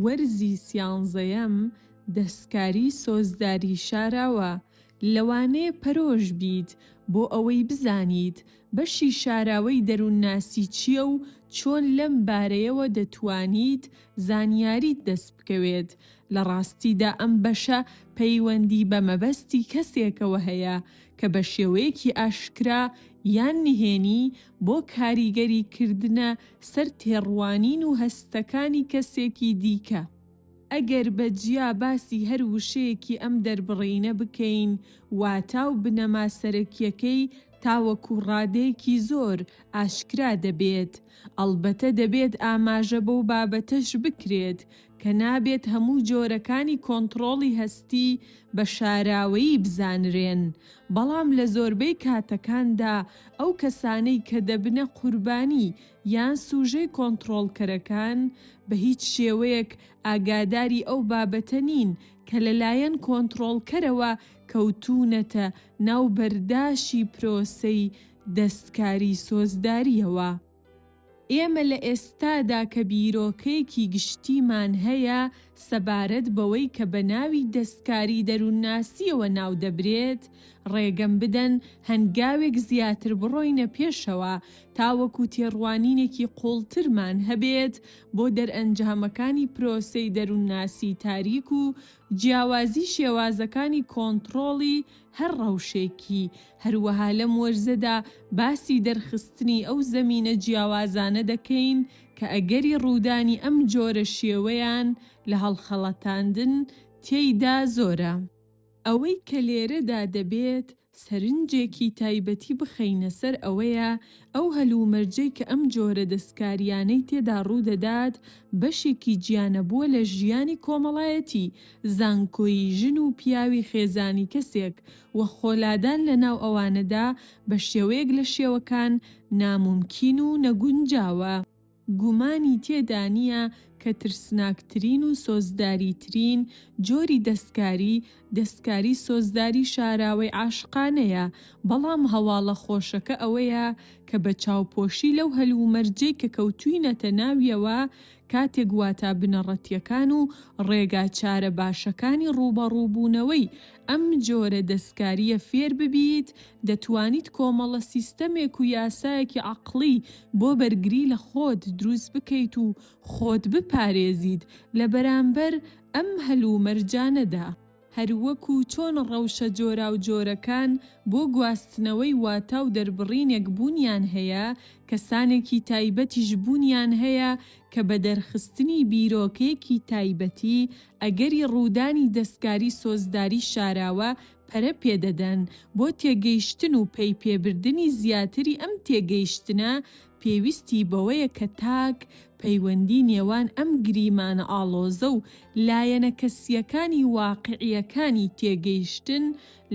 وەرزی سیانزەیەم دەستکاری سۆزداری شاراوە. لەوانەیە پەرۆژ بیت بۆ ئەوەی بزانیت بەشی شاراوەی دەروونناسی چییە و چۆن لەم بارەیەوە دەتوانیت زانیاریت دەست بکەوێت. لە ڕاستیدا ئەم بەشە پەیوەندی بە مەبەستی کەسێکەوە هەیە کە بە شێوەیەکی ئاشکرا یان نهێنی بۆ کاریگەریکردنە سەر تێڕوانین و هەستەکانی کەسێکی دیکە. ئەگەر بەجیا باسی هەر وشەیەکی ئەم دەربڕینە بکەین، واتە و بنەما سەرەکیەکەی تاوەکو ڕادەیەکی زۆر ئاشکرا دەبێت. ئەڵبەتە دەبێت ئاماژە بەو بابەتەش بکرێت کە نابێت هەموو جۆرەکانی کۆنتڕۆڵی هەستی بە شاراوەیی بزانرێن، بەڵام لە زۆربەی کاتەکاندا ئەو کەسانەی کە دەبنە قوربانی یان سوژەی کۆنتڕۆڵکەرەکان بە هیچ شێوەیەک ئاگاداری ئەو بابەتە نین کە لەلایەن کۆنتڕۆڵکەرەوە کەوتوونەتە ناو بەرداشی پرۆسەی دەستکاری سۆزداریەوە. ئێمە لە ئێستادا کە بیرۆکەیەکی گشتیمان هەیە سەبارەت بەوەی کە بە ناوی دەستکاری دەروونناسیەوە ناو دەبرێت، ڕێگەم بدەن هەنگاوێک زیاتر بڕۆینە پێشەوە تاوەکو تێڕوانینێکی قوڵترمان هەبێت بۆ دەرئەنجامەکانی پرۆسەی دەروونناسی تاریک و جیاوازی شێوازەکانی کۆنتڕۆڵی هەر ڕەوشێکی. هەروەها لەم وەرزەدا باسی دەرخستنی ئەو زەمینە جیاوازانە دەکەین کە ئەگەری ڕوودانی ئەم جۆرە شێوەیان لە هەڵخەڵەتاندن تێیدا زۆرە. ئەوەی کە لێرەدا دەبێت سەرنجێکی تایبەتی بخەینە سەر ئەوەیە ئەو هەلومەرجەی کە ئەم جۆرە دەستکاریانەی تێدا ڕوودەدات بەشێکی گیانەبووە لە ژیانی کۆمەڵایەتی، زانکۆیی ژن و پیاوی خێزانی کەسێک و خۆلادان لە ناو ئەوانەدا بە شێوەیەک لە شێوەکان ناممکین و نەگونجاوە. گومانی تێدا نییە کە ترسناکترین و سۆزداریترین جۆری دەستکاری سۆزداری شاراوەی عاشقانەیە، بەڵام هەواڵە خۆشەکە ئەوەیە کە بە چاوپۆشی لەو هەلومەرجەی کە کەوتوینەتە ناویەوە کاتێک واتە بنەڕەتیەکان و ڕێگا چارە باشەکانی ڕوبەڕووبوونەوەی ئەم جۆرە دەستکاریە فێر ببیت، دەتوانیت کۆمەڵە سیستەمێک و یاسایەکی عەقڵی بۆ بەرگری لە خۆت دروست بکەیت و خۆت بپارێزیت لە بەرامبەر ئەم هەلومەرجانەدا. هەروەکو چۆن ڕەوشە جۆرا و جۆرەکان بۆ گواستنەوەی واتە و دەربڕینێک بوونیان هەیە، کەسانێکی تایبەتیش بوونیان هەیە کە بە دەرخستنی بیرۆکەیەکی تایبەتی ئەگەری ڕوودانی دەستکاری سۆزداری شاراوە پەرە پێدەدەن. بۆ تێگەیشتن و پێی پێبردنی زیاتری ئەم تێگەیشتنە پێویستی بەوەیە کە تاک پەیوەندی نێوان ئەم گریمانە ئاڵۆزە و لایەنە کەسیەکانی واقعیەکانی تێگەیشتن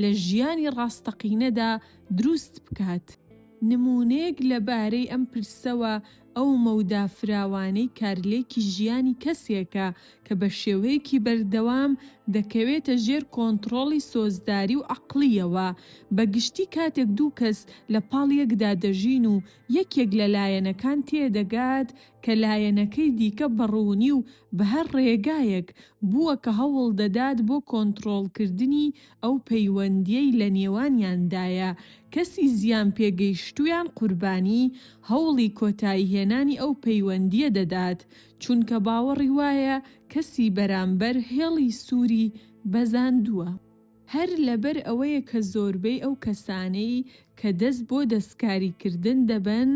لە ژیانی ڕاستەقینەدا دروست بکات. نمونەیەک لەبارەی ئەم پرسەوە ئەو مەودافراوانەی کارلێکی ژیانی کەسێکە کە بە شێوەیەکی بەردەوام دەکەوێتە ژێر کۆنتڕۆڵی سۆزداری و عەقڵیەوە، بەگشتی کاتێک دوو کەس لە پاڵ یەکدا دەژین و یەکێک لە لایەنەکان تێدەگات کە لایەنەکەی دیکە بەڕوونی و بە هەر ڕێگایەک بووە کە هەوڵ دەدات بۆ کۆنتڕۆڵکردنی ئەو پەیوەندیەی لە نێوانیاندایە. کەسی زیان پێگەیشتوویان قوربانی هەوڵی کۆتاییهێنانی ئەو پەیوەندیە دەدات، چونکە باوەڕی وایە کەسی بەرامبەر هێڵی سووری بەزاندووە. هەر لەبەر ئەوەیە کە زۆربەی ئەو کەسانەی کە دەست بۆ دەستکاریکردن دەبەن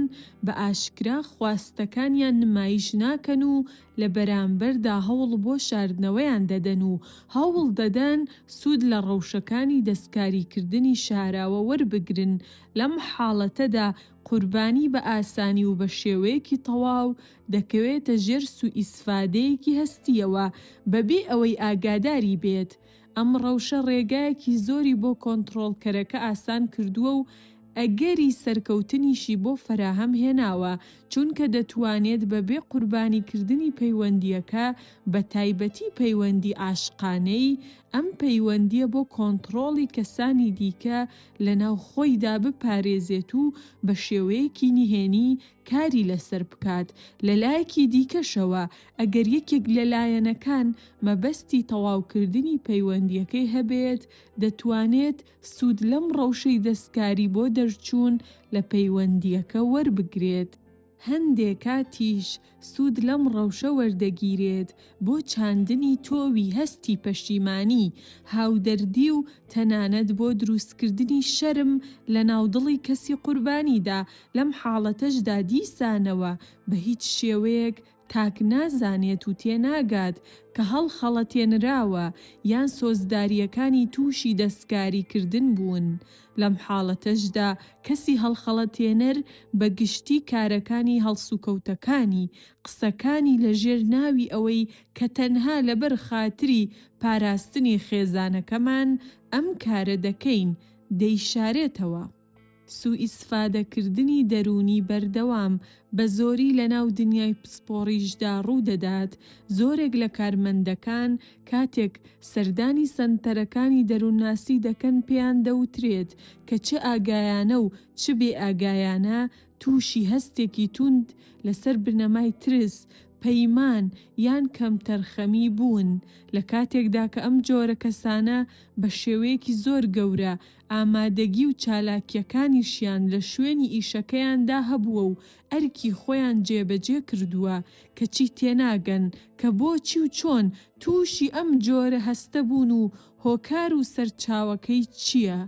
بە ئاشکرا خواستەکانیان نمایش ناکەن و لە بەرامبەردا هەوڵ بۆ شاردنەوەیان دەدەن و هەوڵ دەدەن سوود لە ڕەوشەکانی دەستکاریکردنی شاراوە وەربگرن، لەم حاڵەتەدا قوربانی بە ئاسانی و بە شێوەیەکی تەواو دەکەوێتە ژێر سوئیسفادەیەکی هەستیەوە بەبێ ئەوەی ئاگاداری بێت. ئەم ڕەوشە ڕێگایەکی زۆری بۆ کۆنتڕۆڵکەرەکە ئاسان کردووە و ئەگەری سەرکەوتنیشی بۆ فەراهەم هێناوە، چونکە دەتوانێت بەبێ قوربانیکردنی پەیوەندیەکە بە تایبەتی پەیوەندی عاشقانەی ئەم پەیوەندیە بۆ کۆنتڕۆڵی کەسانی دیکە لە ناو خۆیدا بپارێزێت و بە شێوەیەکی نهێنی کاری لەسەر بکات. لەلایەکی دیکەشەوە ئەگەر یەکێک لە لایەنەکان مەبەستی تەواوکردنی پەیوەندیەکەی هەبێت، دەتوانێت سوود لەم ڕەوشەی دەستکاری بۆ دەرچوون لە پەیوەندیەکە وەربگرێت. هەندێک کاتیش سوود لەم ڕەوشە وەردەگیرێت بۆ چاندنی تۆوی هەستی پەشیمانی، هاودەردی و تەنانەت بۆ دروستکردنی شەرم لە ناودڵی کەسی قوربانیدا. لەم حاڵەتەشدا دیسانەوە بە هیچ شێوەیەک تاک نازانێت و تێناگات کە هەڵخەڵەتێنراوە یان سۆزداریەکانی تووشی دەستکاریکردن بوون. لەم حاڵەتەشدا کەسی هەڵخەڵەتێنەر بە گشتی کارەکانی هەڵسوکەوتەکانی قسەکانی لەژێر ناوی ئەوەی کە تەنها لەبەر خاتری پاراستنی خێزانەکەمان ئەم کارە دەکەین دەیشارێتەوە. سوئیسفادەکردنی دەرونی بەردەوام بە زۆری لە ناو دنیای پسپۆڕیشدا ڕوودەدات. زۆرێک لە کارمەندەکان کاتێک سەردانی سەنتەرەکانی دەروونناسی دەکەن پێیان دەوترێت کە چه ئاگایانە و چ بێ ئاگایانە تووشی هەستێکی توند لەسەر بنەمای ترس، پەیمان یان کەمتەرخەمی بوون. لە کاتێکدا کە ئەم جۆرە کەسانە بە شێوەیەکی زۆر گەورە ئامادەگی و چالاکیەکانیشیان لە شوێنی ئیشەکەیاندا هەبووە و ئەرکی خۆیان جێبەجێ کردووە کەچی تێناگەن کە بۆچی و چۆن تووشی ئەم جۆرە هەستە بوون و هۆکار و سەرچاوەکەی چییە.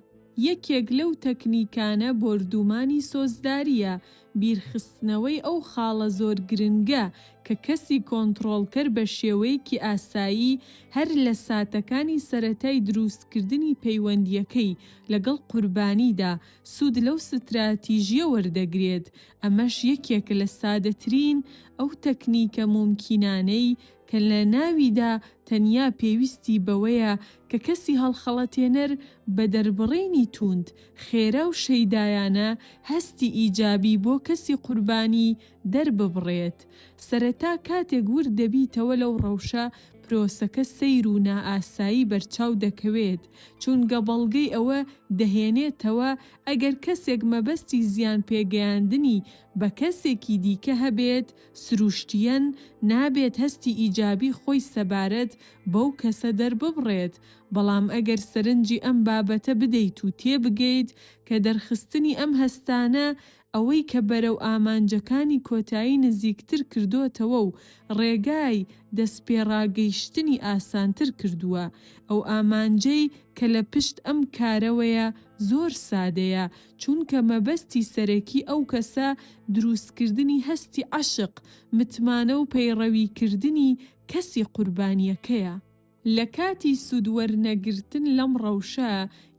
یەکێک لەو تەکنیکانە بردومانی سۆزداریە، بیرخستنەوەی ئەو خاڵە زۆر گرنگە کە کەسی کۆنتڕۆڵکەر بە شێوەیەکی ئاسایی هەر لە ساتەکانی سەرەتای دروستکردنی پەیوەندیەکەی لەگەڵ قوربانیدا سوود لەو ستراتیژیە وەردەگرێت. ئەمەش یەکێک لە سادەترین ئەو تەکنیکە مومکینانەی کە لە ناویدا تەنیا پێویستی بەوەیە کە کەسی هەڵخەڵەتێنەر بە دەربڕینی توند، خێرا و شەیدایانە هەستی ئیجابی بۆ کەسی قوربانی دەرببڕێت. سەرەتا کاتێک ور دەبیتەوە لەو ڕەوشە، پرۆسەکە سەیر و نائاسایی بەرچاو دەکەوێت، چونکە بەڵگەی ئەوە دەهێنێتەوە ئەگەر کەسێک مەبەستی زیان پێگەیاندنی بە کەسێکی دیکە هەبێت، سروشتیەن نابێت هەستی ئیجابی خۆی سەبارەت بەو کەسە دەرببڕێت. بەڵام ئەگەر سەرنجی ئەم بابەتە بدەیت و تێبگەیت کە دەرخستنی ئەم هەستانە ئەوەی کە بەرەو ئامانجەکانی کۆتایی نزیکتر کردوتەوە و ڕێگای دەستپێڕاگەیشتنی ئاسانتر کردووە، ئەو ئامانجەی کە لە پشت ئەم کارەوەیە زۆر سادەیە، چونکە مەبەستی سەرەکی ئەو کەسە دروستکردنی هەستی عەشق، متمانە و پەیڕەویکردنی کەسی قوربانیەکەیە. لە کاتی سوودوەرنەگرتن لەم ڕەوشە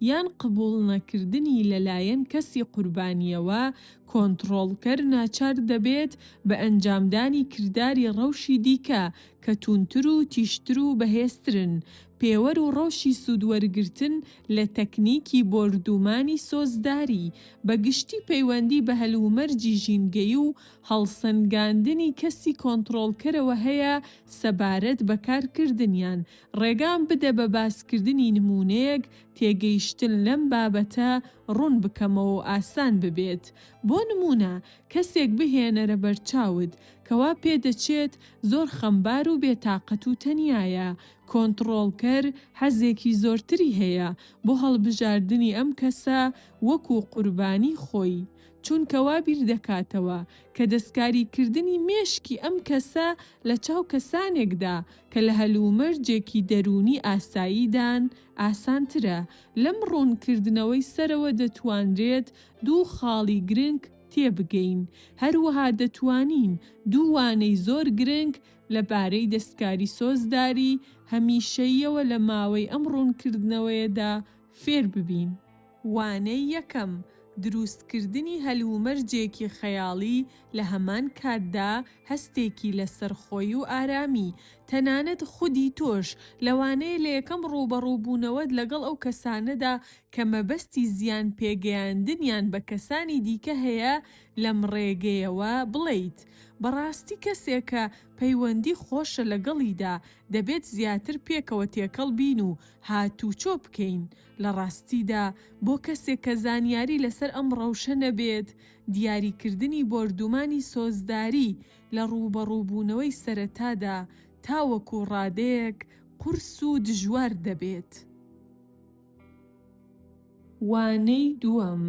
یان قبوڵ نەکردنی لەلایەن کەسی قوربانیەوە، کۆنتڕۆڵکەر ناچار دەبێت بە ئەنجامدانی کرداری ڕەوشی دیکە کە توونتر و تیشتر و بەهێزترن. پێوەر و ڕەوشی سوودوەرگرتن لە تەکنیکی بردومانی سۆزداری بە گشتی پەیوەندی بە هەلومەرجی ژینگەی و هەڵسەنگاندنی کەسی کۆنتڕۆڵکەرەوە هەیە سەبارەت بە کارکردنیان. ڕێگام بدە بە باسکردنی نمونەیەک تێگەیشتن لەم بابەتە ڕوون بکەمەوە و ئاسان ببێت. بۆ نمونە کەسێک بهێنەرە بەرچاوت کەوا پێدەچێت زۆر خەمبار و بێتاقەت و تەنیایە. کۆنتڕۆڵکەر حەزێکی زۆرتری هەیە بۆ هەڵبژاردننی ئەم کەسە وەکو قوربانی خۆی، چونکەوا بیر دەکاتەوە کە دەستکاریکردنی مێشکی ئەم کەسە لە چاو کەسانێکدا کە لە هەلومەرجێکی دەرونی ئاساییدان ئاسانترە. لەم ڕوونکردنەوەی سەرەوە دەتوانرێت دوو خاڵی گرنگ تێبگەین. هەروەها دەتوانین دوو وانەی زۆر گرنگ لەبارەی دەستکاری سۆزداری هەمیشەییەوە لە ماوەی ئەم ڕوونکردنەوەیەدا فێر ببین. وانەی یەکەم، دروستکردنی هەلومەرجێکی خەیاڵی لە هەمان کاتدا هەستێکی لەسەرخۆی و ئارامی. تەنانەت خودی تۆش لەوانەیە لە یەکەم ڕوبەڕووبوونەوەت لەگەڵ ئەو کەسانەدا کە مەبەستی زیان پێگەیاندنیان بە کەسانی دیکە هەیە لەم ڕێگەیەوە بڵێیت. بەڕاستی کەسێکە پەیوەندی خۆشە لەگەڵیدا دەبێت زیاتر پێکەوە تێکەڵ بین و هاتوچۆ بکەین. لە ڕاستیدا بۆ کەسێک کە زانیاری لەسەر ئەم ڕەوشە نەبێت، دیاریکردنی بۆردومانی سۆزداری لە ڕوبەڕووبوونەوەی سەرەتادا تاوەکو ڕادەیەک قورس و دژوار دەبێت. وانەی دووەم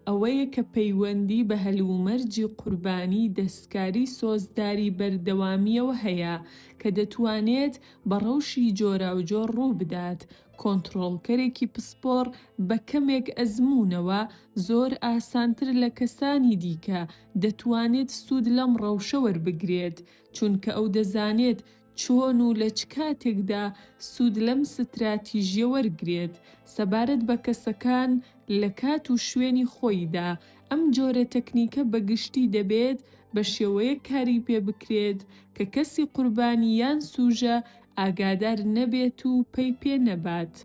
ئەوەیە کە پەیوەندی بە هەلومەرجی قوربانی دەستکاری سۆزداری بەردەوامیەوە هەیە کە دەتوانێت بە ڕەوشی جۆراوجۆر ڕوو بدات. کۆنتڕۆڵکەرێکی پسپۆڕ بە کەمێک ئەزموونەوە زۆر ئاسانتر لە کەسانی دیکە دەتوانێت سوود لەم ڕەوشە وەربگرێت، چونکە ئەو دەزانێت چۆن و لە چ کاتێکدا سوود لەم ستراتیژیە وەرگرێت. سەبارەت بە کەسەکان لە کات و شوێنی خۆیدا، ئەم جۆرە تەکنیکە بەگشتی دەبێت بە شێوەیە کاری پێ بکرێت کە کەسی قوربانی یان سوژە ئاگادار نەبێت و پێی پێ نەبات.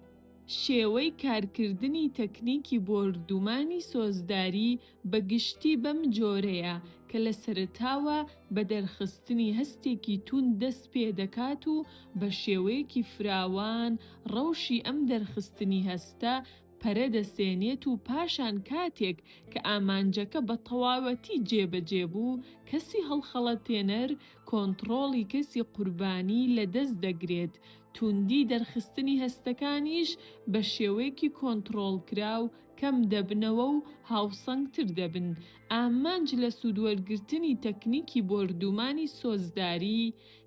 شێوەی کارکردنی تەکنیکی بۆردومانی سۆزداری بەگشتی بەم جۆرەیە کە لە سەرەتاوە بە دەرخستنی هەستێکی توند دەست پێ دەکات و بە شێوەیەکی فراوان ڕەوشی ئەم دەرخستنی هەستە پەرە دەسێنێت و پاشان کاتێک کە ئامانجەکە بە تەواوەتی جێبەجێ بوو، کەسی هەڵخەڵەتێنەر کۆنتڕۆڵی کەسی قوربانی لەدەست دەگرێت. توندی دەرخستنی هەستەکانیش بە شێوەیەکی کۆنتڕۆڵکراو کەم دەبنەوە و هاوسەنگتر دەبن. ئامانج لە سوودوەرگرتنی تەکنیکی بۆردومانی سۆزداری،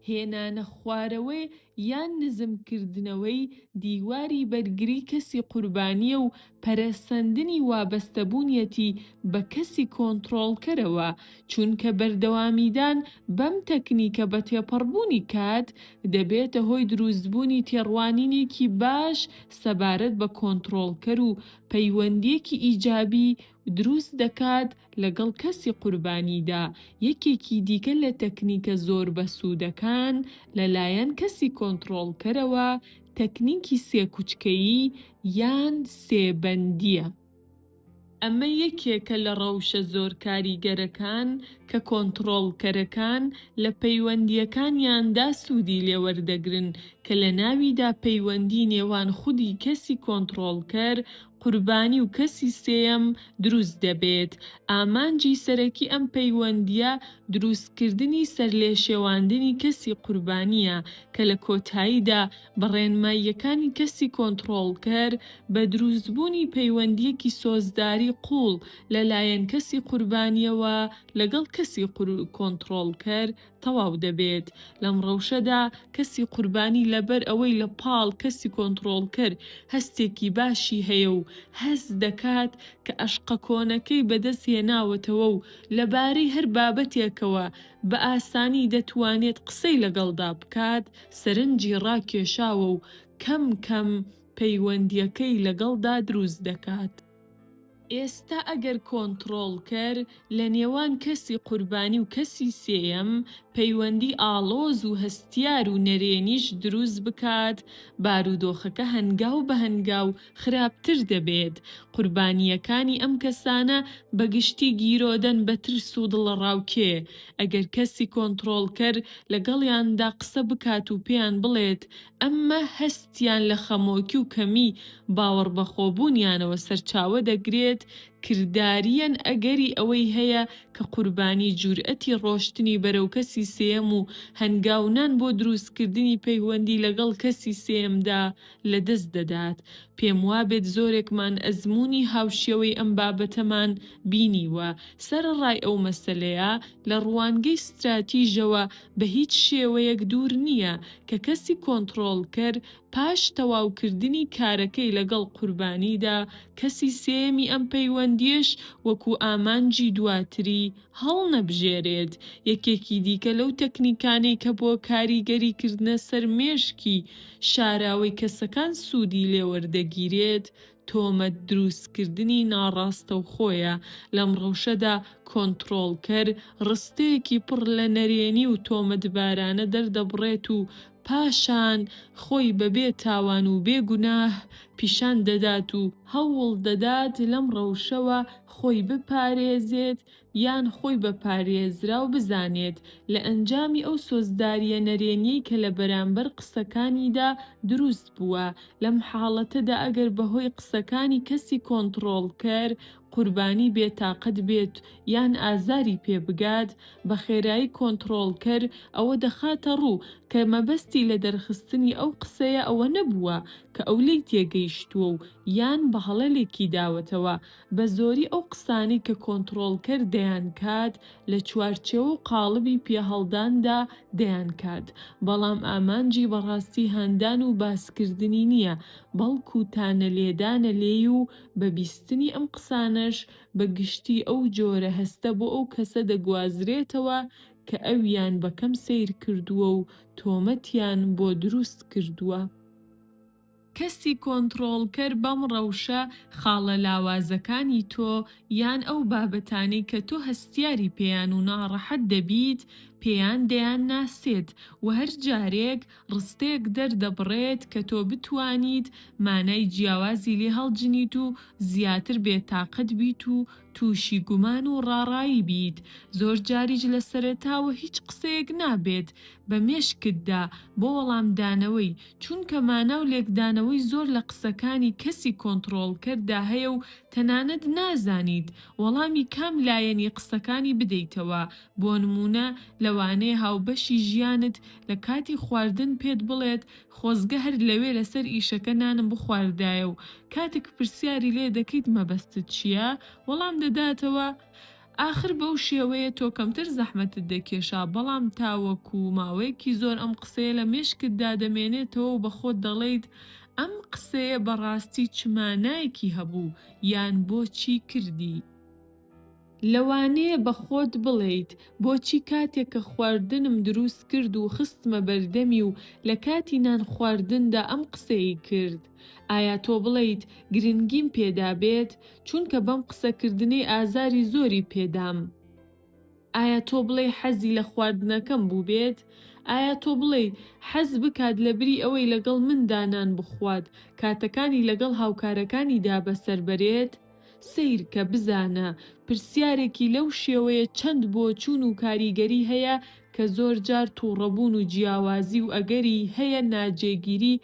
هێنانە خوارەوەی یان نزمکردنەوەی دیواری بەرگری کەسی قوربانیە و پەرەسەندنی وابەستەبوونیەتی بە کەسی کۆنتڕۆڵکەرەوە، چونکە بەردەوامیدان بەم تەکنیکە بە تێپەڕبوونی کات دەبێتە هۆی دروستبوونی تێڕوانینێکی باش سەبارەت بە کۆنتڕۆڵکەر و پەیوەندیەکی ئیجابی دروست دەکات لەگەڵ کەسی قوربانیدا. یەکێکی دیکە لە تەکنیکە زۆر بەسوودەکان لەلایەن کەسی کۆنتڕۆڵکەرەوە تەکنیکی سێکوچکەیی یان سێبەندیە. ئەمە یەکێکە لە ڕەوشە زۆر کاریگەرەکان کە کۆنتڕۆڵکەرەکان لە پەیوەندیەکانیاندا سوودی لێوەردەگرن کە لە ناویدا پەیوەندی نێوان خودی کەسی کۆنتڕۆڵکەر، قوربانی و کەسی سێیەم دروست دەبێت. ئامانجی سەرەکی ئەم پەیوەندیە دروستکردنی سەرلێشێواندنی کەسی قوربانیە کە لە کۆتاییدا بە ڕێنماییەکانی کەسی کۆنتڕۆڵکەر بە دروستبوونی پەیوەندیەکی سۆزداری قوڵ لەلایەن کەسی قوربانیەوە لەگەڵ کەسی کۆنتڕۆڵکەر تەواو دەبێت. لەم ڕەوشەدا کەسی قوربانی لەبەر ئەوەی لە پاڵ کەسی کۆنتڕۆڵکەر هەستێکی باشی هەیە و هەست دەکات کە ئەشقە کۆنەکەی بەدەست هێناوەتەوە و لەبارەی هەر بابەتێکەوە بە ئاسانی دەتوانێت قسەی لەگەڵدا بکات، سەرنجی ڕاکێشاوە و کەم کەم پەیوەندیەکەی لەگەڵدا دروست دەکات. ئێستا ئەگەر کۆنتڕۆڵکەر لە نێوان کەسی قوربانی و کەسی سێیەم پەیوەندی ئاڵۆز و هەستیار و نەرێنیش دروست بکات، بارودۆخەکە هەنگاو بە هەنگاو خراپتر دەبێت. قوربانیەکانی ئەم کەسانە بەگشتی گیرۆدەن بە ترس و دڵڕاوکێ. ئەگەر کەسی کۆنتڕۆڵکەر لەگەڵیاندا قسە بکات و پێیان بڵێت ئەمە هەستیان لە خەمۆکی و کەمی باوەڕ بەخۆبوونیانەوە سەرچاوە دەگرێت، کرداریەن ئەگەری ئەوەی هەیە کە قوربانی جورئەتی ڕۆشتنی بەرەو کەسی سێم و هەنگاونان بۆ دروستکردنی پەیوەندی لەگەڵ کەسی سێمدا لەدەست دەدات. پێم وابێت زۆرێکمان ئەزموونی هاوشێوەی ئەم بابەتەمان بینیوە. سەرەڕای ئەو مەسەلەیە لە ڕوانگەی ستراتیژەوە بە هیچ شێوەیەک دوور نییە کە کەسی کۆنتڕۆڵکەر پاش تەواوکردنی کارەکەی لەگەڵ قوربانیدا کەسی سێمی ئەم پەیوەندیش وەکو ئامانجی دواتری هەڵنەبژێرێت. یەکێکی دیکە لەو تەکنیکانەی کە بۆ کاریگەریکردنە سەر مێشکی شاراوەی کەسەکان سوودی لێوەردەگیرێت، تۆمەت دروستکردنی ناڕاستەوخۆیە. لەم ڕەوشەدا کۆنتڕۆڵکەر ڕستەیەکی پڕ لە نەرێنی و تۆمەتبارانە دەردەبڕێت و پاشان خۆی بەبێ تاوان و بێگوناه پیشان دەدات و هەوڵ دەدات لەم ڕەوشەوە خۆی بپارێزێت یان خۆی بەپارێزرا و بزانێت لە ئەنجامی ئەو سۆزداریە نەرێنیەی کە لە بەرامبەر قسەکانیدا دروست بووە. لەم حاڵەتەدا ئەگەر بەهۆی قسەکانی کەسی کۆنتڕۆڵکەر قوربانی بێتاقەت بێت یان ئازاری پێبگات، بە خێرایی کۆنتڕۆڵکەر ئەوە دەخاتە ڕوو کە مەبەستی لە دەرخستنی ئەو قسەیە ئەوە نەبووە کە ئەولەی تێگەیشتووە و یان بە هەڵەلێکی داوەتەوە. بە زۆری ئەو قسانەی کە کۆنتڕۆڵکەر دەیان کات لە چوارچێوە و قاڵبی پێهەڵداندا دەیان کات، بەڵام ئامانجی بەڕاستی هەندان و باسکردنی نییە، بەڵکو تانە لێدانە لێی و بە بیستنی ئەم قسانەش بە گشتی ئەو جۆرە هەستە بۆ ئەو کەسە دەگوازرێتەوە کە ئەویان بەکەم سیر کردووە و تۆمەتیان بۆ دروست کردووە. کەسی کۆنتڕۆڵکەر بەم ڕەوشە خاڵە لاوازەکانی تۆ یان ئەو بابەتانەی کە تۆ هەستیاری پێیان و ناڕەحەت دەبیت پێیان دەیان ناسێت و هەر جارێک ڕستەیەک دەردەبڕێت کە تۆ بتوانیت مانای جیاوازی لێ هەڵجنیت و زیاتر بێتاقەت بیت و تووشی گومان و ڕاڕایی بیت. زۆر جاریش لە سەرەتاوە هیچ قسەیەک نابێت بە مێشکتدا بۆ وەڵامدانەوەی، چونکە ماناو لێکدانەوەی زۆر لە قسەکانی کەسی کۆنتڕۆڵکەردا هەیە و تەنانەت نازانیت وەڵامی کام لایەنی قسەکانی بدەیتەوە. بۆ نمونە لەوانەیە هاوبەشی ژیانت لە کاتی خواردن پێت بڵێت خۆزگە هەر لەوێ لەسەر ئیشەکە نانم بخواردایە و کاتێک پرسیاری لێ دەکەیت مەبەستت چییە وەڵام دەداتەوە ئاخر بەو شێوەیە تۆ کەمتر زەحمەتت دەکێشا، بەڵام تاوەکو ماوەیەکی زۆر ئەم قسەیە لە مێشکتدا دەمێنێتەوە و بە خۆت دەڵێیت ئەم قسەیە بەڕاستی چ مانایەکی هەبوو یان بۆچی کردی. لەوانەیە بە خۆت بڵێیت بۆچی کاتێک کە خواردنم دروست کرد و خستمە بەردەمی و لە کاتی نان خواردندا ئەم قسەی کرد. ئایا تۆ بڵێیت گرنگیم پێدا بێت چونکە بەم قسەکردنەی ئازاری زۆری پێدام؟ ئایا تۆ بڵێ حەزی لە خواردنەکەم بوو بێت؟ ئایا تۆ بڵێ حەز بکات لە بری ئەوەی لەگەڵ مندا نان بخوات کاتەکانی لەگەڵ هاوکارەکانیدا بەسەر بەرێت؟ سیرکە بزانە پرسیارێکی لەو شێوەیە چەند بۆچوون و کاریگەری هەیە کە زۆر جار تووڕەبوون و جیاوازی و ئەگەری هەیە ناجێگیری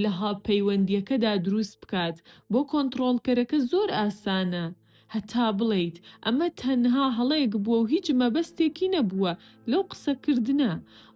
لە هاپەیوەندیەکەدا دروست بکات. بۆ کۆنتڕۆڵکەرەکە زۆر ئاسانە هەتا بڵێیت ئەمە تەنها هەڵەیەک بووە و هیچ مەبەستێکی نەبووە لەو قسەکردنە،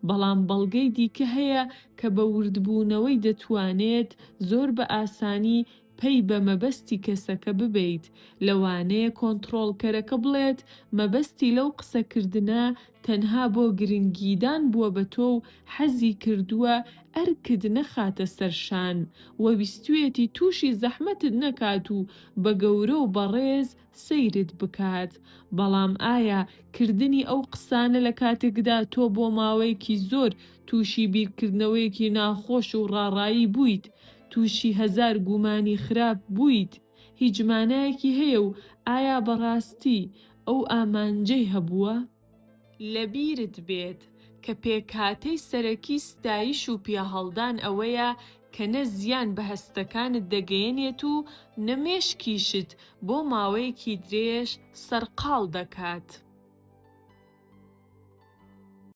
بەڵام بەڵگەی دیکە هەیە کە بە وردبوونەوەی دەتوانێت زۆر بە ئاسانی پەی بە مەبەستی کەسەکە ببیت. لەوانەیە کۆنتڕۆڵکەرەکە بڵێت مەبەستی لەو قسەکردنە تەنها بۆ گرنگیدان بووە بە تۆ و حەزی کردووە ئەرکت نەخاتە سەرشان وەویستوێتی تووشی زەحمەتت نەکات و بە گەورە و بەڕێز سەیرت بکات. بەڵام ئایا کردنی ئەو قسانە لە کاتێکدا تۆ بۆ ماوەیەکی زۆر تووشی بیرکردنەوەیەکی ناخۆش و ڕاڕایی بوویت، تووشی هەزار گومانی خراپ بوویت، هیچ مانایەکی هەیە و ئایا بەڕاستی ئەو ئامانجەی هەبووە؟ لەبیرت بێت کە پێکهاتەی سەرەکی ستایش و پێهەڵدان ئەوەیە کە نە زیان بە هەستەکانت دەگەیەنێت و نەمێشکیشت بۆ ماوەیەکی درێژ سەرقاڵ دەکات.